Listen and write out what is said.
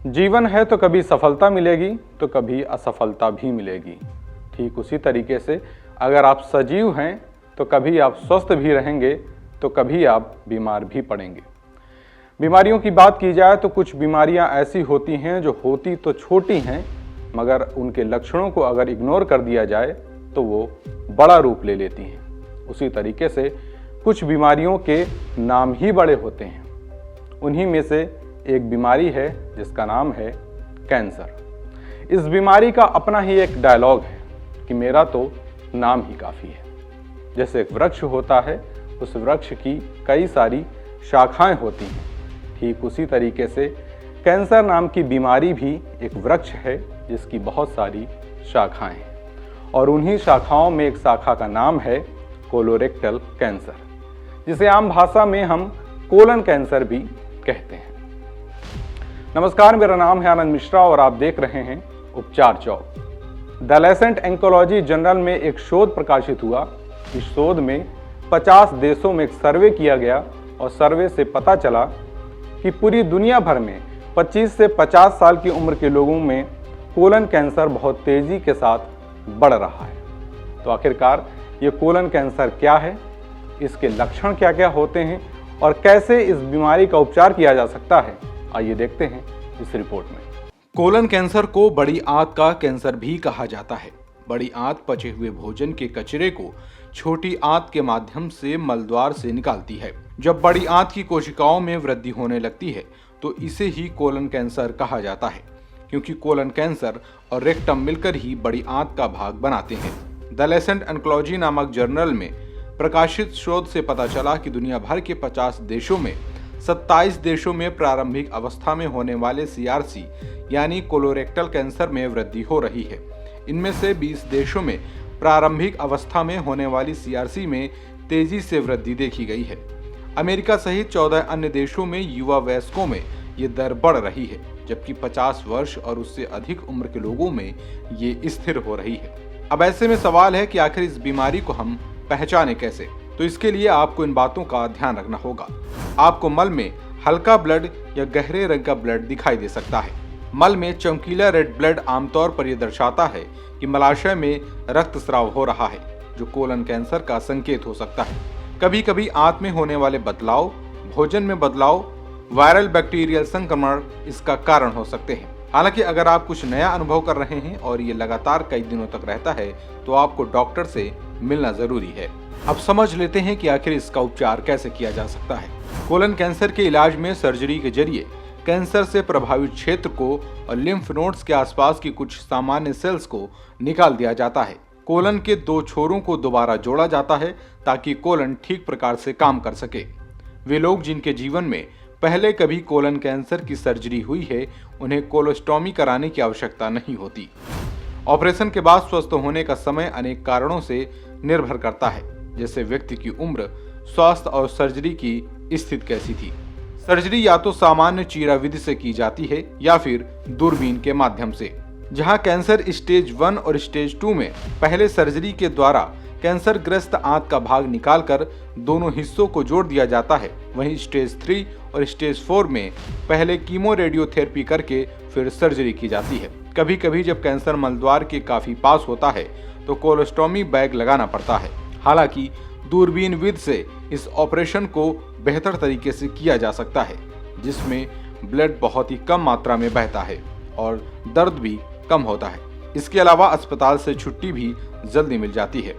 जीवन है तो कभी सफलता मिलेगी तो कभी असफलता भी मिलेगी। ठीक उसी तरीके से अगर आप सजीव हैं तो कभी आप स्वस्थ भी रहेंगे तो कभी आप बीमार भी पड़ेंगे। बीमारियों की बात की जाए तो कुछ बीमारियां ऐसी होती हैं जो होती तो छोटी हैं, मगर उनके लक्षणों को अगर इग्नोर कर दिया जाए तो वो बड़ा रूप ले लेती हैं। उसी तरीके से कुछ बीमारियों के नाम ही बड़े होते हैं। उन्हीं में से एक बीमारी है जिसका नाम है कैंसर। इस बीमारी का अपना ही एक डायलॉग है कि मेरा तो नाम ही काफ़ी है। जैसे एक वृक्ष होता है, उस वृक्ष की कई सारी शाखाएं होती हैं, ठीक उसी तरीके से कैंसर नाम की बीमारी भी एक वृक्ष है जिसकी बहुत सारी शाखाएं हैं। और उन्हीं शाखाओं में एक शाखा का नाम है कोलोरेक्टल कैंसर, जिसे आम भाषा में हम कोलन कैंसर भी कहते हैं। नमस्कार, मेरा नाम है आनंद मिश्रा और आप देख रहे हैं उपचार चौक। द लैसेंट ऑन्कोलॉजी जर्नल में एक शोध प्रकाशित हुआ। इस शोध में 50 देशों में एक सर्वे किया गया और सर्वे से पता चला कि पूरी दुनिया भर में 25 से 50 साल की उम्र के लोगों में कोलन कैंसर बहुत तेजी के साथ बढ़ रहा है। तो आखिरकार ये कोलन कैंसर क्या है, इसके लक्षण क्या क्या होते हैं और कैसे इस बीमारी का उपचार किया जा सकता है, आइए देखते हैं इस रिपोर्ट में। कोलन कैंसर को बड़ी आंत का कैंसर भी कहा जाता है। बड़ी आंत पचे हुए भोजन के कचरे को छोटी आंत के माध्यम से मलद्वार से निकालती है। जब बड़ी आंत की कोशिकाओं में वृद्धि होने लगती है तो इसे ही कोलन कैंसर कहा जाता है, क्योंकि कोलन कैंसर और रेक्टम मिलकर ही बड़ी आंत का भाग बनाते हैं। द लैसेंट ऑन्कोलॉजी नामक जर्नल में प्रकाशित शोध से पता चला कि दुनिया भर के 50 देशों में 27 देशों में प्रारंभिक अवस्था में होने वाले CRC यानी कोलोरेक्टल कैंसर में वृद्धि हो रही है। इनमें से 20 देशों में प्रारंभिक अवस्था में होने वाली CRC में तेजी से वृद्धि देखी गई है। अमेरिका सहित 14 अन्य देशों में युवा वयस्कों में ये दर बढ़ रही है, जबकि 50 वर्ष और उससे अधिक उम्र के लोगों में ये स्थिर हो रही है। अब ऐसे में सवाल है कि आखिर इस बीमारी को हम पहचाने कैसे। तो इसके लिए आपको इन बातों का ध्यान रखना होगा। आपको मल में हल्का ब्लड या गहरे रंग का ब्लड दिखाई दे सकता है। मल में चमकीला रेड ब्लड आमतौर पर यह दर्शाता है कि मलाशय में रक्तस्राव हो रहा है, जो कोलन कैंसर का संकेत हो सकता है। कभी कभी आंत में होने वाले बदलाव, भोजन में बदलाव, वायरल बैक्टीरियल संक्रमण इसका कारण हो सकते हैं। हालांकि अगर आप कुछ नया अनुभव कर रहे हैं और ये लगातार कई दिनों तक रहता है तो आपको डॉक्टर से मिलना जरूरी है। अब समझ लेते हैं कि आखिर इसका उपचार कैसे किया जा सकता है। कोलन कैंसर के इलाज में सर्जरी के जरिए कैंसर से प्रभावित क्षेत्र को और लिम्फ नोड्स के आसपास की कुछ सामान्य सेल्स को निकाल दिया जाता है। कोलन के 2 छोरों को दोबारा जोड़ा जाता है ताकि कोलन ठीक प्रकार से काम कर सके। वे लोग जिनके जीवन में पहले कभी कोलन कैंसर की सर्जरी हुई है, उन्हें कोलोस्टॉमी कराने की आवश्यकता नहीं होती। ऑपरेशन के बाद स्वस्थ होने का समय अनेक कारणों से निर्भर करता है, जैसे व्यक्ति की उम्र, स्वास्थ्य और सर्जरी की स्थिति कैसी थी। सर्जरी या तो सामान्य चीरा विधि से की जाती है या फिर दूरबीन के माध्यम से। जहां कैंसर स्टेज 1 और स्टेज 2 में पहले सर्जरी के द्वारा कैंसर ग्रस्त आंत का भाग निकालकर दोनों हिस्सों को जोड़ दिया जाता है, वहीं स्टेज 3 और स्टेज 4 में पहले कीमो रेडियोथेरेपी करके फिर सर्जरी की जाती है। कभी कभी जब कैंसर मलद्वार के काफी पास होता है तो कोलोस्टॉमी बैग लगाना पड़ता है। हालांकि दूरबीन विधि से इस ऑपरेशन को बेहतर तरीके से किया जा सकता है, जिसमें ब्लड बहुत ही कम मात्रा में बहता है और दर्द भी कम होता है। इसके अलावा अस्पताल से छुट्टी भी जल्दी मिल जाती है।